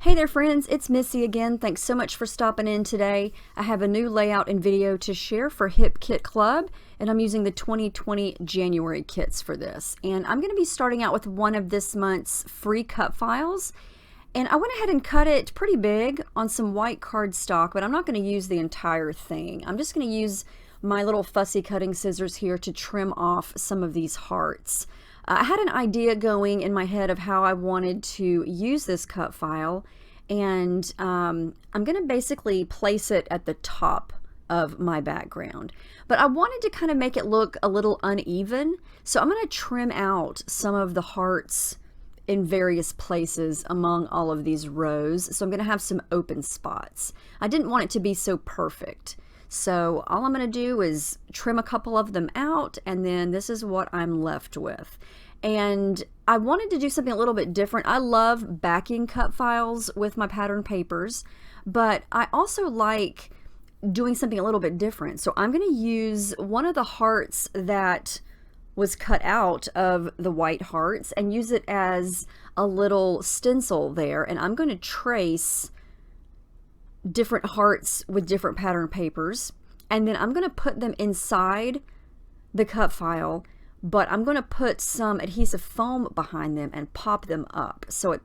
Hey there friends, it's Missy again. Thanks so much for stopping in today. I have a new layout and video to share for Hip Kit Club, and I'm using the 2020 January kits for this. And I'm going to be starting out with one of this month's free cut files. And I went ahead and cut it pretty big on some white cardstock, but I'm not going to use the entire thing. I'm just going to use my little fussy cutting scissors here to trim off some of these hearts. I had an idea going in my head of how I wanted to use this cut file, and I'm going to basically place it at the top of my background. But I wanted to kind of make it look a little uneven, so I'm going to trim out some of the hearts in various places among all of these rows. So I'm going to have some open spots. I didn't want it to be so perfect. So all I'm going to do is trim a couple of them out, and then this is what I'm left with. And I wanted to do something a little bit different. I love backing cut files with my pattern papers, but I also like doing something a little bit different. So I'm going to use one of the hearts that was cut out of the white hearts and use it as a little stencil there, and I'm going to trace different hearts with different pattern papers, and then I'm going to put them inside the cut file, but I'm going to put some adhesive foam behind them and pop them up so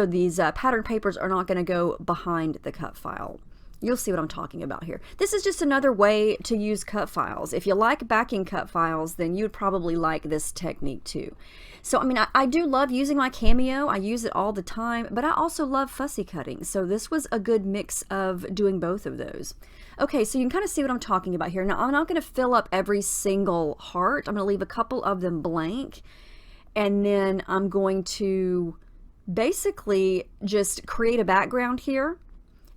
these pattern papers are not going to go behind the cut file. You'll see what I'm talking about here. This is just another way to use cut files. If you like backing cut files, then you'd probably like this technique too. So, I mean, I do love using my Cameo. I use it all the time, but I also love fussy cutting. So this was a good mix of doing both of those. Okay, so you can kind of see what I'm talking about here. Now, I'm not going to fill up every single heart. I'm going to leave a couple of them blank, and then I'm going to basically just create a background here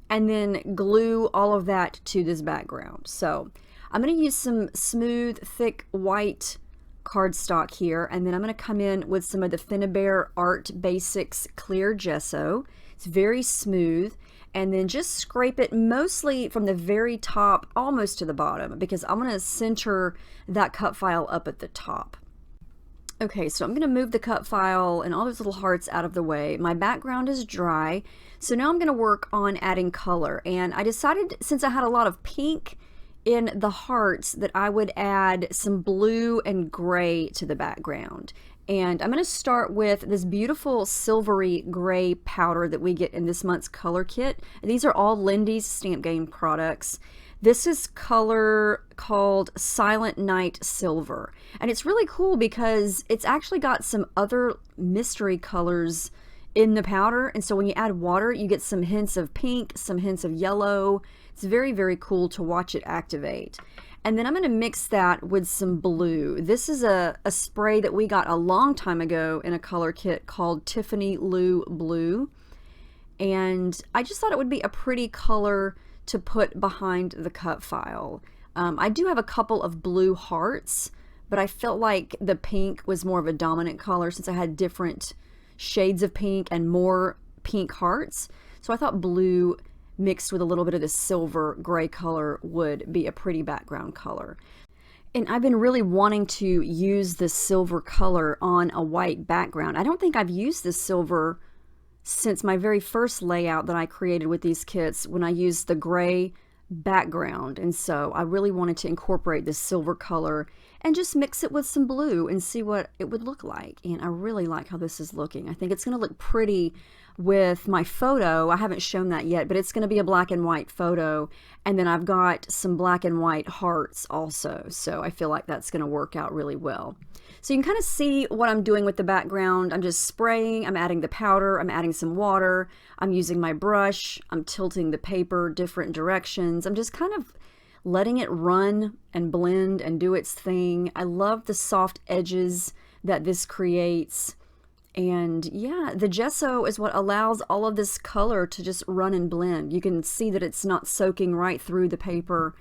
and then glue all of that to this background. So I'm going to use some smooth, thick white cardstock here, and then I'm going to come in with some of the Finnabair Art Basics clear gesso. It's very smooth, and then just scrape it mostly from the very top almost to the bottom, because I'm going to center that cut file up at the top. Okay, so I'm going to move the cut file and all those little hearts out of the way. My background is dry, so now I'm going to work on adding color. And I decided, since I had a lot of pink in the hearts, that I would add some blue and gray to the background. And I'm going to start with this beautiful silvery gray powder that we get in this month's color kit. These are all Lindy's Stamp Game products. This is color called Silent Night Silver, and it's really cool because it's actually got some other mystery colors in the powder, and so when you add water you get some hints of pink, some hints of yellow. It's very, very cool to watch it activate. And then I'm going to mix that with some blue. This is a spray that we got a long time ago in a color kit called Tiffany Lou Blue, and I just thought it would be a pretty color to put behind the cut file. I do have a couple of blue hearts, but I felt like the pink was more of a dominant color since I had different shades of pink and more pink hearts. So I thought blue mixed with a little bit of the silver gray color would be a pretty background color. And I've been really wanting to use the silver color on a white background. I don't think I've used this silver since my very first layout that I created with these kits, when I used the gray background. And so I really wanted to incorporate this silver color and just mix it with some blue and see what it would look like. And I really like how this is looking. I think it's going to look pretty with my photo. I haven't shown that yet, but it's going to be a black and white photo, and then I've got some black and white hearts also, so I feel like that's going to work out really well. So you can kind of see what I'm doing with the background. I'm just spraying, I'm adding the powder, I'm adding some water, I'm using my brush, I'm tilting the paper different directions. I'm just kind of letting it run and blend and do its thing. I love the soft edges that this creates. And yeah, the gesso is what allows all of this color to just run and blend. You can see that it's not soaking right through the paper,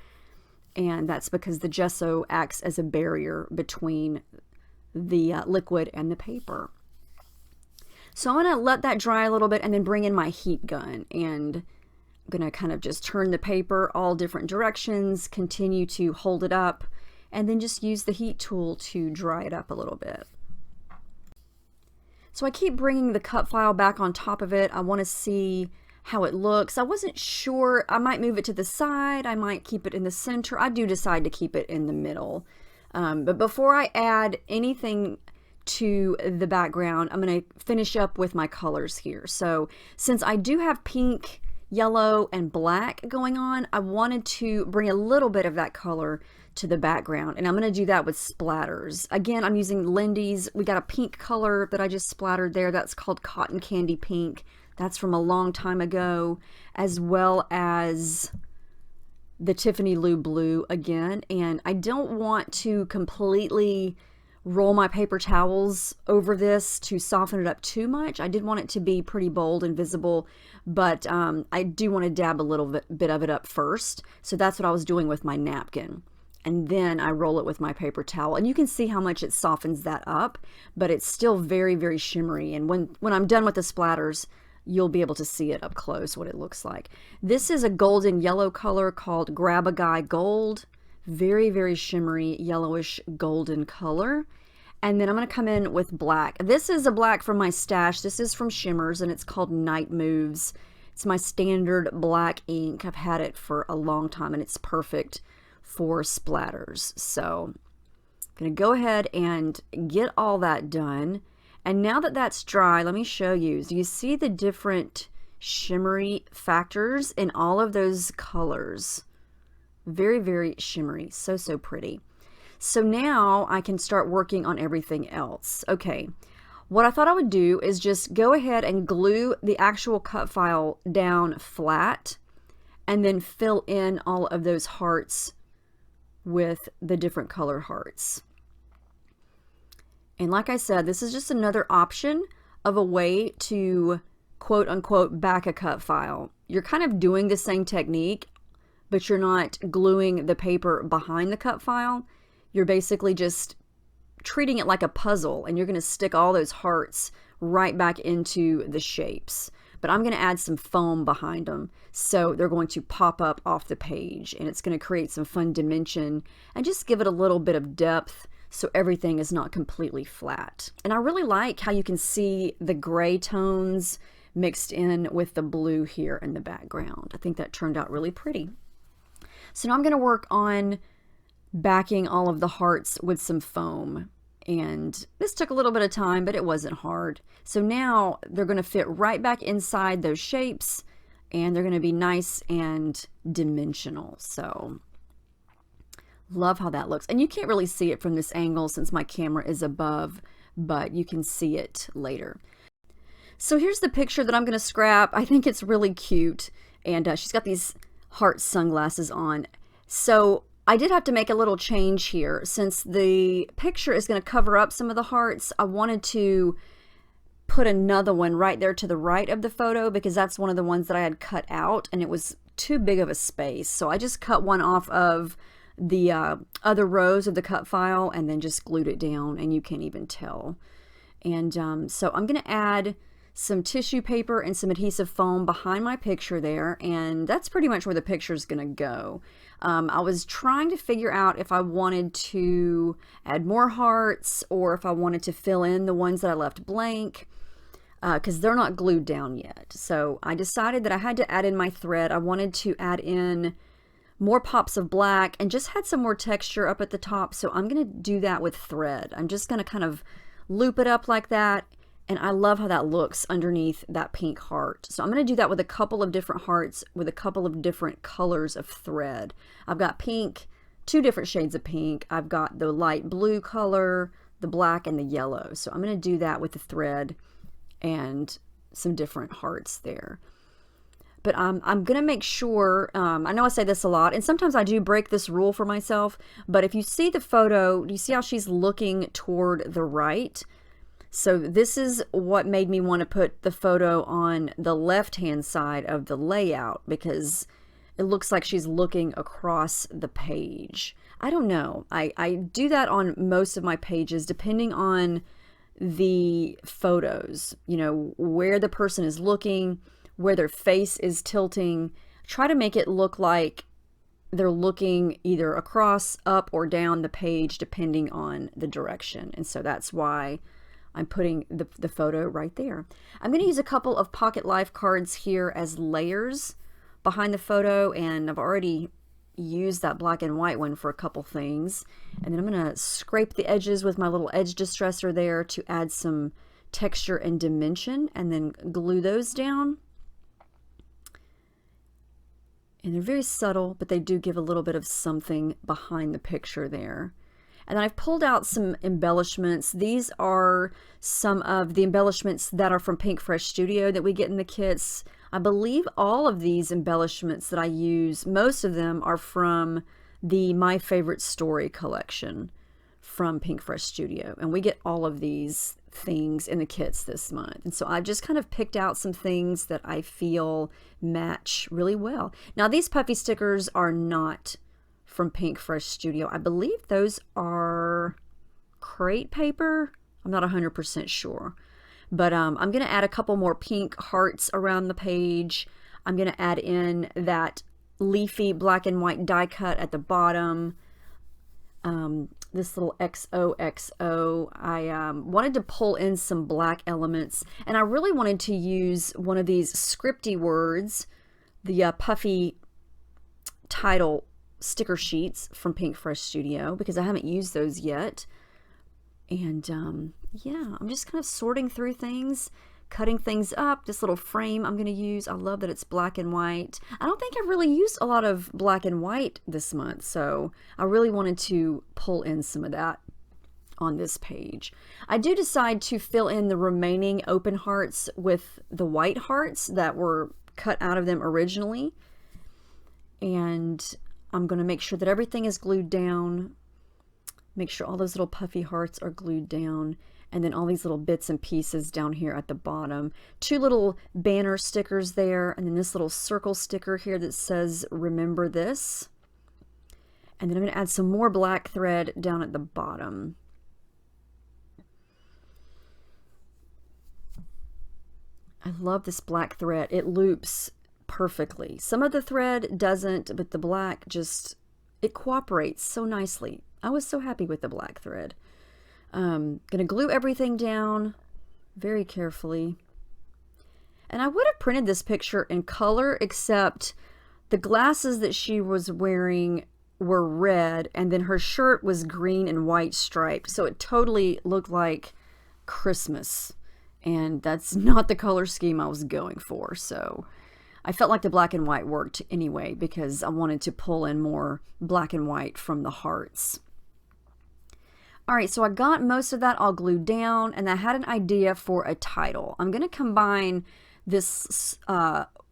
and that's because the gesso acts as a barrier between the liquid and the paper. So I'm going to let that dry a little bit and then bring in my heat gun, and I'm going to kind of just turn the paper all different directions, continue to hold it up, and then just use the heat tool to dry it up a little bit. So I keep bringing the cut file back on top of it. I want to see how it looks. I wasn't sure. I might move it to the side. I might keep it in the center. I do decide to keep it in the middle. But before I add anything to the background, I'm going to finish up with my colors here. So since I do have pink, yellow, and black going on, I wanted to bring a little bit of that color to the background, and I'm going to do that with splatters. Again, I'm using Lindy's. We got a pink color that I just splattered there. That's called Cotton Candy Pink. That's from a long time ago, as well as the Tiffany Lou Blue again. And I don't want to completely roll my paper towels over this to soften it up too much. I did want it to be pretty bold and visible, but I do want to dab a little bit of it up first. So that's what I was doing with my napkin. And then I roll it with my paper towel. And you can see how much it softens that up, but it's still very, very shimmery. And when I'm done with the splatters, you'll be able to see it up close, what it looks like. This is a golden yellow color called Grab a Guy Gold. Very, very shimmery, yellowish golden color. And then I'm going to come in with black. This is a black from my stash. This is from Shimmers, and it's called Night Moves. It's my standard black ink. I've had it for a long time, and it's perfect for splatters. So I'm going to go ahead and get all that done. And now that that's dry, let me show you. Do you see the different shimmery factors in all of those colors? Very, very shimmery. So, so pretty. So now I can start working on everything else. Okay, what I thought I would do is just go ahead and glue the actual cut file down flat and then fill in all of those hearts with the different color hearts. And like I said, this is just another option of a way to quote unquote back a cut file. You're kind of doing the same technique, but you're not gluing the paper behind the cut file. You're basically just treating it like a puzzle, and you're going to stick all those hearts right back into the shapes. But I'm going to add some foam behind them, so they're going to pop up off the page, and it's going to create some fun dimension and just give it a little bit of depth so everything is not completely flat. And I really like how you can see the gray tones mixed in with the blue here in the background. I think that turned out really pretty. So now I'm going to work on backing all of the hearts with some foam. And this took a little bit of time, but it wasn't hard. So now they're going to fit right back inside those shapes, and they're going to be nice and dimensional. So love how that looks. And you can't really see it from this angle since my camera is above, but you can see it later. So here's the picture that I'm going to scrap. I think it's really cute. And she's got these heart sunglasses on. So I did have to make a little change here. Since the picture is going to cover up some of the hearts, I wanted to put another one right there to the right of the photo because that's one of the ones that I had cut out and it was too big of a space. So I just cut one off of the other rows of the cut file and then just glued it down, and you can't even tell. And so I'm going to add some tissue paper and some adhesive foam behind my picture there, and that's pretty much where the picture is going to go. I was trying to figure out if I wanted to add more hearts or if I wanted to fill in the ones that I left blank because they're not glued down yet. So I decided that I had to add in my thread. I wanted to add in more pops of black and just had some more texture up at the top, so I'm going to do that with thread. I'm just going to kind of loop it up like that. And I love how that looks underneath that pink heart. So I'm going to do that with a couple of different hearts with a couple of different colors of thread. I've got pink, 2 different shades of pink. I've got the light blue color, the black, and the yellow. So I'm going to do that with the thread and some different hearts there. But I'm going to make sure, I know I say this a lot, and sometimes I do break this rule for myself, but if you see the photo, do you see how she's looking toward the right? So this is what made me want to put the photo on the left-hand side of the layout because it looks like she's looking across the page. I don't know. I do that on most of my pages depending on the photos, you know, where the person is looking, where their face is tilting. Try to make it look like they're looking either across, up, or down the page depending on the direction. And so that's why I'm putting the photo right there. I'm going to use a couple of Pocket Life cards here as layers behind the photo, and I've already used that black and white one for a couple things. And then I'm going to scrape the edges with my little edge distresser there to add some texture and dimension, and then glue those down. And they're very subtle, but they do give a little bit of something behind the picture there. And then I've pulled out some embellishments. These are some of the embellishments that are from Pink Fresh Studio that we get in the kits. I believe all of these embellishments that I use, most of them are from the My Favorite Story collection from Pink Fresh Studio. And we get all of these things in the kits this month. And so I've just kind of picked out some things that I feel match really well. Now, these puffy stickers are not from Pink Fresh Studio. I believe those are crate paper. I'm not 100% sure. But I'm going to add a couple more pink hearts around the page. I'm going to add in that leafy black and white die cut at the bottom. This little XOXO. I wanted to pull in some black elements, and I really wanted to use one of these scripty words, the puffy title sticker sheets from Pink Fresh Studio, because I haven't used those yet. And yeah, I'm just kind of sorting through things, cutting things up. This little frame I'm going to use, I love that it's black and white. I don't think I've really used a lot of black and white this month, so I really wanted to pull in some of that on this page. I do decide to fill in the remaining open hearts with the white hearts that were cut out of them originally. And I'm going to make sure that everything is glued down. Make sure all those little puffy hearts are glued down. And then all these little bits and pieces down here at the bottom. Two little banner stickers there. And then this little circle sticker here that says, "Remember this." And then I'm going to add some more black thread down at the bottom. I love this black thread. It loops perfectly. Some of the thread doesn't, but the black just, it cooperates so nicely. I was so happy with the black thread. Gonna glue everything down very carefully. And I would have printed this picture in color, except the glasses that she was wearing were red, and then her shirt was green and white striped, so it totally looked like Christmas. And that's not the color scheme I was going for, so I felt like the black and white worked anyway, because I wanted to pull in more black and white from the hearts. Alright, so I got most of that all glued down, and I had an idea for a title. I'm going to combine this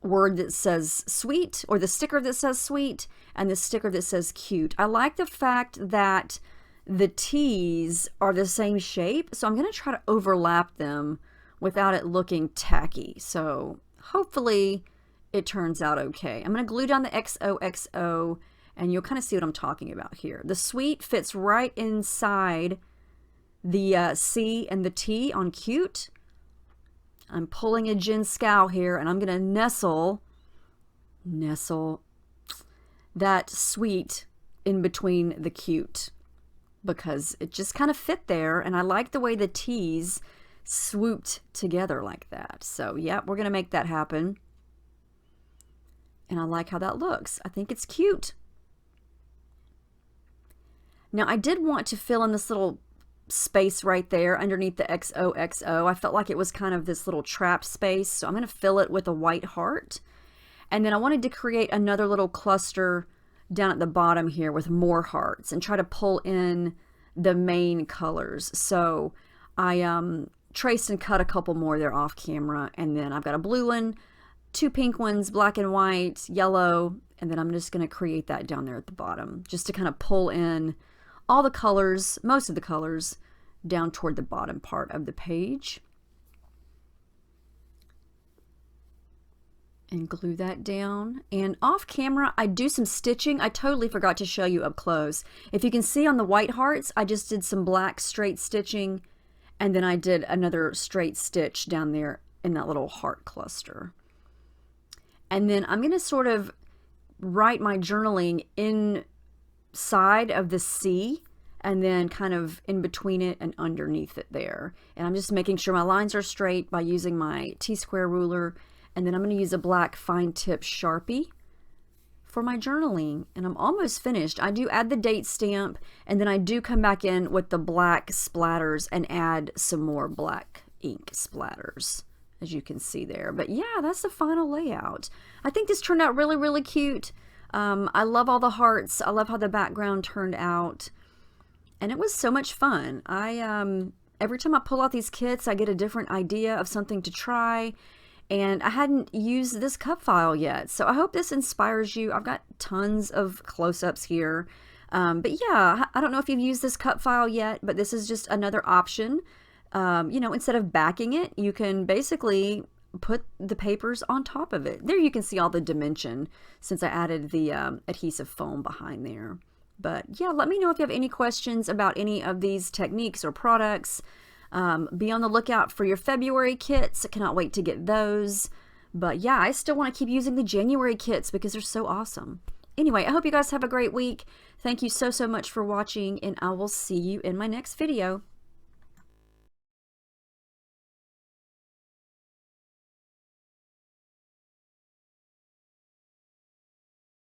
word that says sweet, or the sticker that says sweet, and the sticker that says cute. I like the fact that the T's are the same shape, so I'm going to try to overlap them without it looking tacky. So hopefully it turns out okay. I'm going to glue down the XOXO, and you'll kind of see what I'm talking about here. The sweet fits right inside the C and the T on cute. I'm pulling a Jen Scow here, and I'm going to nestle that sweet in between the cute, because it just kind of fit there, and I like the way the T's swooped together like that. So yeah, we're going to make that happen. And I like how that looks. I think it's cute. Now, I did want to fill in this little space right there underneath the XOXO. I felt like it was kind of this little trap space, so I'm going to fill it with a white heart. And then I wanted to create another little cluster down at the bottom here with more hearts and try to pull in the main colors. So I traced and cut a couple more there off camera, and then I've got a blue one, two pink ones, black and white, yellow, and then I'm just going to create that down there at the bottom just to kind of pull in all the colors, most of the colors, down toward the bottom part of the page. And glue that down. And off camera, I do some stitching. I totally forgot to show you up close. If you can see on the white hearts, I just did some black straight stitching, and then I did another straight stitch down there in that little heart cluster. And then I'm going to sort of write my journaling inside of the C and then kind of in between it and underneath it there. And I'm just making sure my lines are straight by using my T-square ruler, and then I'm going to use a black fine tip Sharpie for my journaling, and I'm almost finished. I do add the date stamp, and then I do come back in with the black splatters and add some more black ink splatters, as you can see there. But yeah, that's the final layout. I think this turned out really, really cute. I love all the hearts. I love how the background turned out. And it was so much fun. Every time I pull out these kits, I get a different idea of something to try. And I hadn't used this cup file yet. So I hope this inspires you. I've got tons of close-ups here. But yeah, I don't know if you've used this cup file yet, but this is just another option. You know, instead of backing it, you can basically put the papers on top of it. There you can see all the dimension since I added the adhesive foam behind there. But yeah, let me know if you have any questions about any of these techniques or products. Be on the lookout for your February kits. I cannot wait to get those. But yeah, I still want to keep using the January kits because they're so awesome. Anyway, I hope you guys have a great week. Thank you so much for watching, and I will see you in my next video.